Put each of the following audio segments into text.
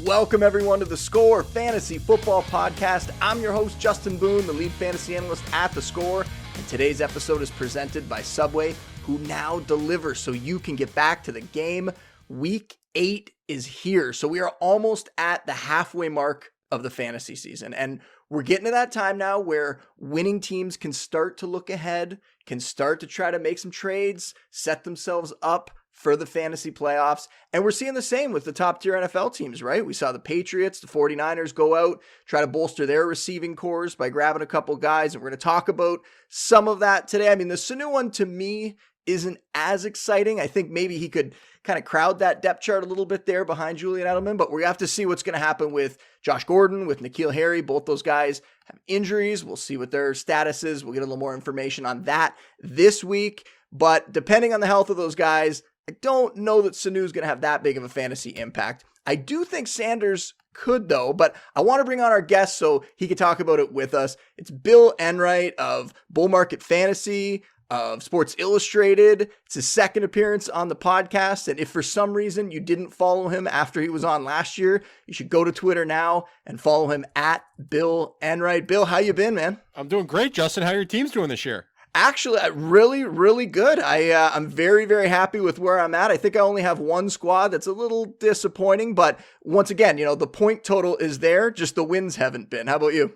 Welcome everyone to The Score Fantasy Football Podcast. I'm your host, Justin Boone, the lead fantasy analyst at The Score. And today's episode is presented by Subway, who now delivers so you can get back to the game. Week 8 is here. So we are almost at the halfway mark of the fantasy season. And we're getting to that time now where winning teams can start to look ahead, can start to try to make some trades, set themselves up for the fantasy playoffs. And we're seeing the same with the top tier NFL teams, right? We saw the Patriots, the 49ers go out, try to bolster their receiving cores by grabbing a couple guys. And we're going to talk about some of that today. I mean, the Sanu one to me isn't as exciting. I think maybe he could kind of crowd that depth chart a little bit there behind Julian Edelman, but we have to see what's going to happen with Josh Gordon, with N'Keal Harry. Both those guys have injuries. We'll see what their status is. We'll get a little more information on that this week. But depending on the health of those guys, I don't know that Sanu's going to have that big of a fantasy impact. I do think Sanders could, though, but I want to bring on our guest so he can talk about it with us. It's Bill Enright of Bull Market Fantasy, of Sports Illustrated. It's his second appearance on the podcast, and if for some reason you didn't follow him after he was on last year, you should go to Twitter now and follow him at Bill Enright. Bill, how you been, man? I'm doing great, Justin. How are your teams doing this year? Actually, really, really good. I'm very, very happy with where I'm at. I think I only have one squad that's a little disappointing, but once again, the point total is there, just the wins haven't been. How about you?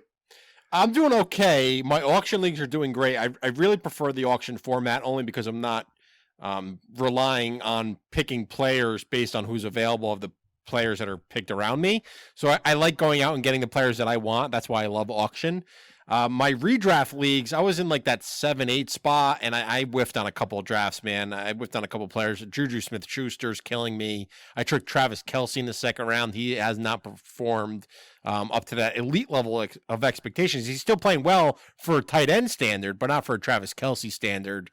I'm doing okay. My auction leagues are doing great. I really prefer the auction format only because I'm not relying on picking players based on who's available of the players that are picked around me. So I like going out and getting the players that I want. That's why I love auction. My redraft leagues, I was in like that 7-8 spot, and I whiffed on a couple of drafts, man. I whiffed on a couple of players. Juju Smith-Schuster's killing me. I took Travis Kelce in the second round. He has not performed up to that elite level of expectations. He's still playing well for a tight end standard, but not for a Travis Kelce standard.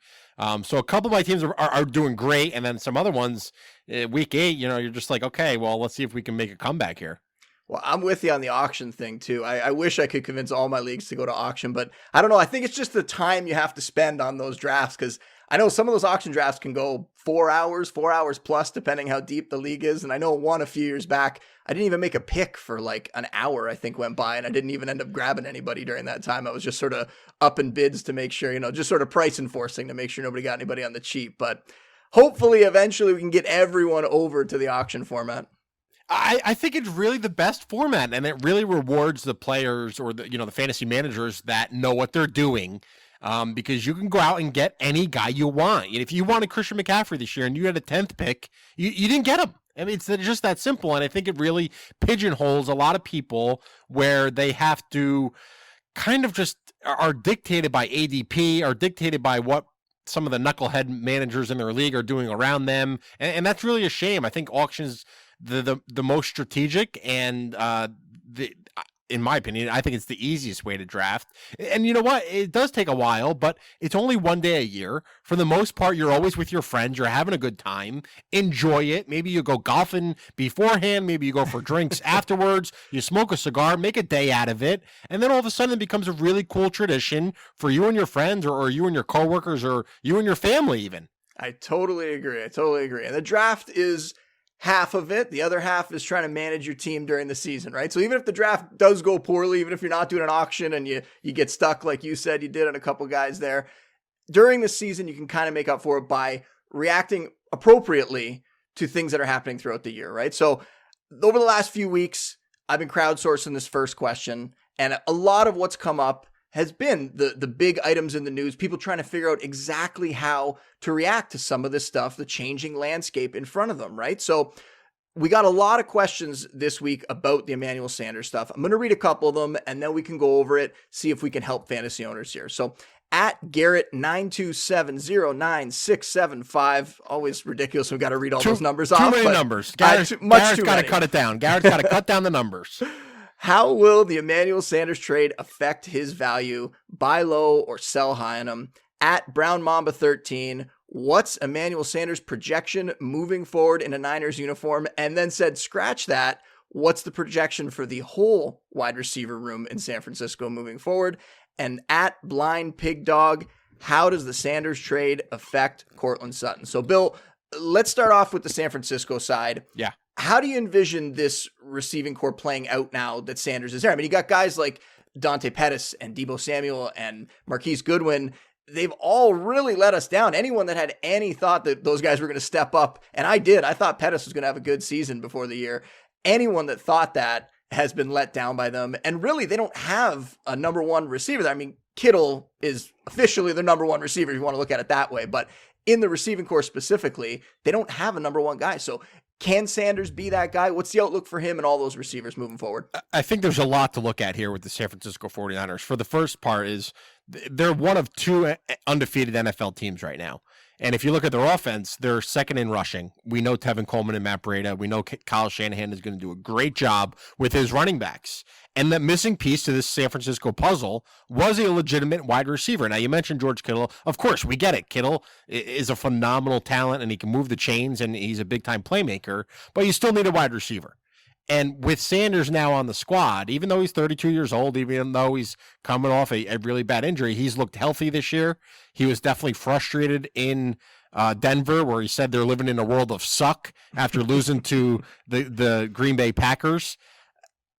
So a couple of my teams are doing great, and then some other ones, week 8, you're just like, okay, well, let's see if we can make a comeback here. Well, I'm with you on the auction thing, too. I wish I could convince all my leagues to go to auction, but I don't know. I think it's just the time you have to spend on those drafts, because I know some of those auction drafts can go 4 hours plus, depending how deep the league is. And I know one a few years back, I didn't even make a pick for like an hour, I think, went by, and I didn't even end up grabbing anybody during that time. I was just sort of up in bids to make sure, just sort of price enforcing to make sure nobody got anybody on the cheap. But hopefully, eventually, we can get everyone over to the auction format. I think it's really the best format, and it really rewards the players or the fantasy managers that know what they're doing, because you can go out and get any guy you want. If you wanted Christian McCaffrey this year and you had a 10th pick, you didn't get him. I mean, it's just that simple, and I think it really pigeonholes a lot of people where they have to kind of just are dictated by ADP, are dictated by what some of the knucklehead managers in their league are doing around them, and that's really a shame. I think auctions the most strategic and in my opinion, I think it's the easiest way to draft. And you know what? It does take a while, but it's only one day a year. For the most part, you're always with your friends. You're having a good time. Enjoy it. Maybe you go golfing beforehand. Maybe you go for drinks afterwards. You smoke a cigar, make a day out of it. And then all of a sudden it becomes a really cool tradition for you and your friends or you and your coworkers or you and your family even. I totally agree. And the draft is half of it. The other half is trying to manage your team during the season, right? So even if the draft does go poorly, even if you're not doing an auction and you get stuck like you said you did on a couple guys there, during the season you can kind of make up for it by reacting appropriately to things that are happening throughout the year, right? So over the last few weeks, I've been crowdsourcing this first question, and a lot of what's come up has been the big items in the news, people trying to figure out exactly how to react to some of this stuff, the changing landscape in front of them, right? So we got a lot of questions this week about the Emmanuel Sanders stuff. I'm going to read a couple of them, and then we can go over it, see if we can help fantasy owners here. So at Garrett9270965, always ridiculous. We've got to read all those numbers off. Too many numbers. Garrett's got to cut it down. Garrett's got to cut down the numbers. How will the Emmanuel Sanders trade affect his value? Buy low or sell high on him? At Brown Mamba 13, what's Emmanuel Sanders' projection moving forward in a Niners uniform? And then said, scratch that. What's the projection for the whole wide receiver room in San Francisco moving forward? And at Blind Pig Dog, how does the Sanders trade affect Courtland Sutton? So, Bill, let's start off with the San Francisco side. Yeah. How do you envision this receiving core playing out now that Sanders is there? I mean, you got guys like Dante Pettis and Deebo Samuel and Marquise Goodwin. They've all really let us down. Anyone that had any thought that those guys were going to step up, and I did. I thought Pettis was going to have a good season before the year. Anyone that thought that has been let down by them. And really, they don't have a number one receiver there. I mean, Kittle is officially the number one receiver if you want to look at it that way. But in the receiving core specifically, they don't have a number one guy. So can Sanders be that guy? What's the outlook for him and all those receivers moving forward? I think there's a lot to look at here with the San Francisco 49ers. For the first part is they're one of two undefeated NFL teams right now. And if you look at their offense, they're second in rushing. We know Tevin Coleman and Matt Breida. We know Kyle Shanahan is going to do a great job with his running backs. And the missing piece to this San Francisco puzzle was a legitimate wide receiver. Now, you mentioned George Kittle. Of course, we get it. Kittle is a phenomenal talent, and he can move the chains, and he's a big-time playmaker. But you still need a wide receiver. And with Sanders now on the squad, even though he's 32 years old, even though he's coming off a really bad injury, he's looked healthy this year. He was definitely frustrated in Denver, where he said they're living in a world of suck after losing to the Green Bay Packers.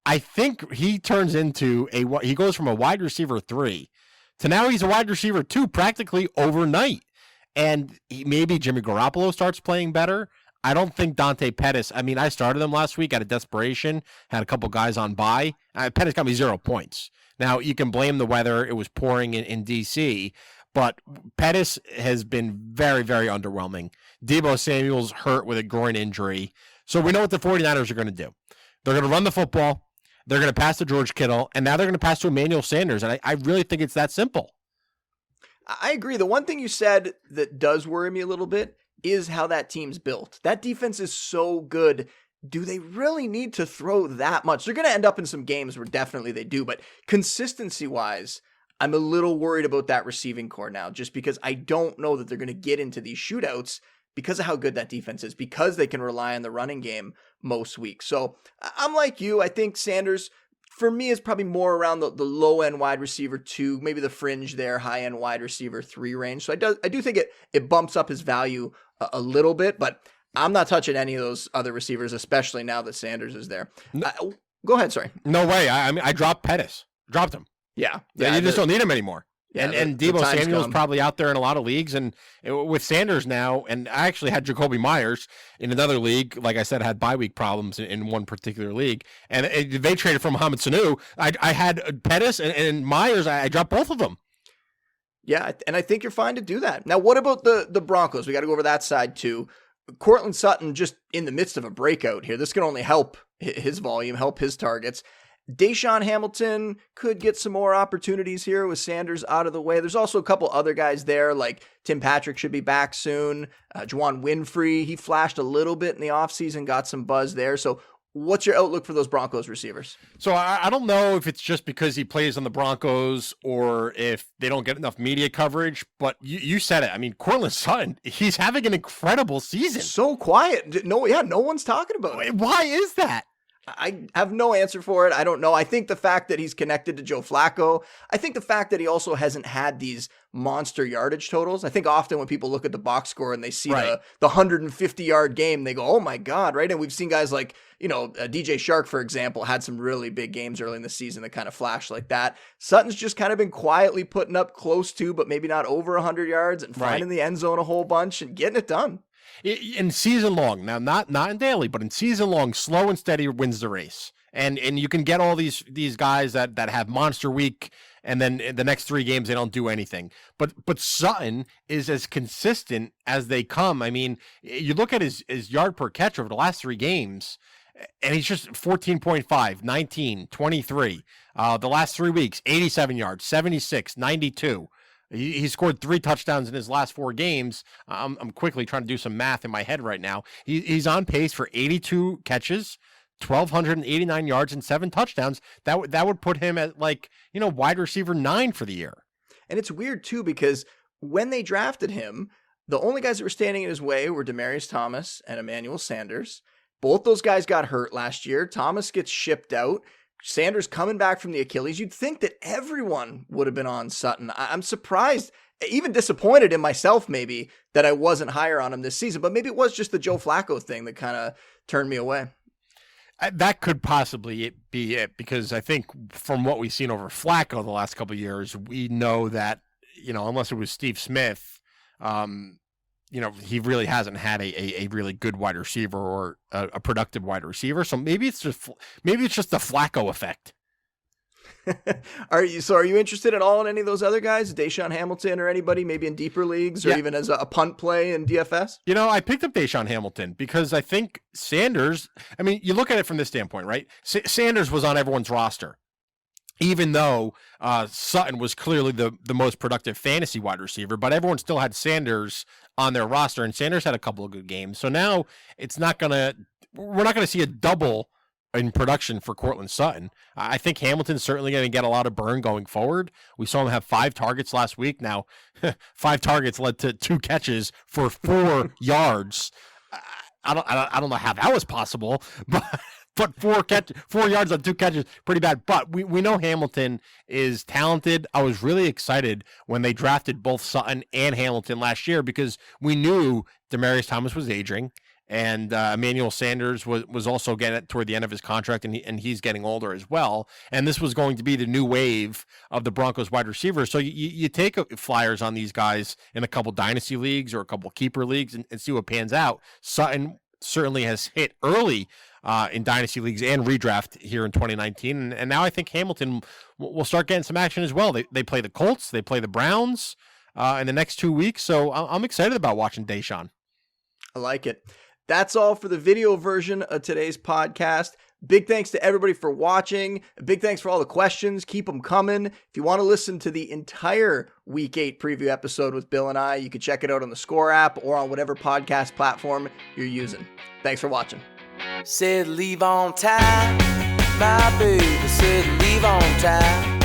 I think he turns into he goes from a wide receiver 3 to now he's a wide receiver 2 practically overnight. And maybe Jimmy Garoppolo starts playing better. I don't think Dante Pettis, I mean, I started him last week out of desperation, had a couple guys on bye. Pettis got me 0 points. Now, you can blame the weather. It was pouring in D.C., but Pettis has been very, very underwhelming. Deebo Samuel's hurt with a groin injury. So we know what the 49ers are going to do. They're going to run the football. They're going to pass to George Kittle, and now they're going to pass to Emmanuel Sanders, and I really think it's that simple. I agree. The one thing you said that does worry me a little bit is how that team's built. That defense is so good. Do they really need to throw that much? They're going to end up in some games where definitely they do, but consistency-wise, I'm a little worried about that receiving core now, just because I don't know that they're going to get into these shootouts because of how good that defense is, because they can rely on the running game most weeks. So I'm like you. I think Sanders, for me, is probably more around the low-end wide receiver 2, maybe the fringe there, high-end wide receiver 3 range. So I do think it bumps up his value a little bit, but I'm not touching any of those other receivers, especially now that Sanders is there. Go ahead, sorry. No way. I mean, I dropped Pettis. Dropped him. Yeah. You just don't need him anymore. Yeah, and Deebo Samuel's probably out there in a lot of leagues. And with Sanders now, and I actually had Jacoby Myers in another league. Like I said, had bye week problems in one particular league. And they traded for Mohamed Sanu. I had Pettis and Myers. I dropped both of them. Yeah, and I think you're fine to do that. Now, what about the Broncos? We got to go over that side too. Courtland Sutton just in the midst of a breakout here. This can only help his volume, help his targets. Deshaun Hamilton could get some more opportunities here with Sanders out of the way. There's also a couple other guys there, like Tim Patrick should be back soon. Juwan Winfrey, he flashed a little bit in the offseason, got some buzz there. So what's your outlook for those Broncos receivers? So I don't know if it's just because he plays on the Broncos or if they don't get enough media coverage, but you said it. I mean, Courtland Sutton, he's having an incredible season. So quiet. No one's talking about it. Why is that? I have no answer for it. I don't know. I think the fact that he's connected to Joe Flacco, I think the fact that he also hasn't had these monster yardage totals. I think often when people look at the box score and they see the 150-yard game, they go, oh my God, right? And we've seen guys like, DJ Shark, for example, had some really big games early in the season that kind of flashed like that. Sutton's just kind of been quietly putting up close to, but maybe not over 100 yards and finding the end zone a whole bunch and getting it done. In season long, now not in daily, but in season long, slow and steady wins the race. And you can get all these guys that have monster week, and then in the next 3 games they don't do anything. But Sutton is as consistent as they come. I mean, you look at his yard per catch over the last 3 games, and he's just 14.5, 19, 23. The last 3 weeks, 87 yards, 76, 92. He scored 3 touchdowns in his last 4 games. I'm quickly trying to do some math in my head right now. He's on pace for 82 catches, 1,289 yards, and 7 touchdowns. That would put him at wide receiver 9 for the year. And it's weird too, because when they drafted him, the only guys that were standing in his way were Demaryius Thomas and Emmanuel Sanders. Both those guys got hurt last year. Thomas gets shipped out. Sanders coming back from the Achilles. You'd think that everyone would have been on Sutton. I'm surprised even disappointed in myself maybe that I wasn't higher on him this season, but maybe it was just the Joe Flacco thing that kind of turned me away. That could possibly be it, because I think from what we've seen over Flacco the last couple of years, we know that, unless it was Steve Smith, he really hasn't had a really good wide receiver or a productive wide receiver. So maybe it's just the Flacco effect. Are you interested at all in any of those other guys, Deshaun Hamilton or anybody, maybe in deeper leagues or even as a punt play in DFS? I picked up Deshaun Hamilton because I think Sanders, you look at it from this standpoint, right? Sanders was on everyone's roster, even though Sutton was clearly the most productive fantasy wide receiver, but everyone still had Sanders on their roster, and Sanders had a couple of good games. So now we're not going to see a double in production for Courtland Sutton. I think Hamilton's certainly going to get a lot of burn going forward. We saw him have 5 targets last week. Now, 5 targets led to 2 catches for 4 yards. I don't know how that was possible, but 4 yards on 2 catches, pretty bad. But we know Hamilton is talented. I was really excited when they drafted both Sutton and Hamilton last year because we knew Demaryius Thomas was aging. And Emmanuel Sanders was also getting toward the end of his contract, and he's getting older as well. And this was going to be the new wave of the Broncos wide receivers. So you take flyers on these guys in a couple dynasty leagues or a couple keeper leagues and see what pans out. Sutton certainly has hit early in dynasty leagues and redraft here in 2019. And now I think Hamilton will start getting some action as well. They play the Colts, they play the Browns in the next 2 weeks. So I'm excited about watching Deshaun. I like it. That's all for the video version of today's podcast. Big thanks to everybody for watching. Big thanks for all the questions. Keep them coming. If you want to listen to the entire Week 8 preview episode with Bill and I, you can check it out on the Score app or on whatever podcast platform you're using. Thanks for watching. Said leave on time, my baby said leave on time.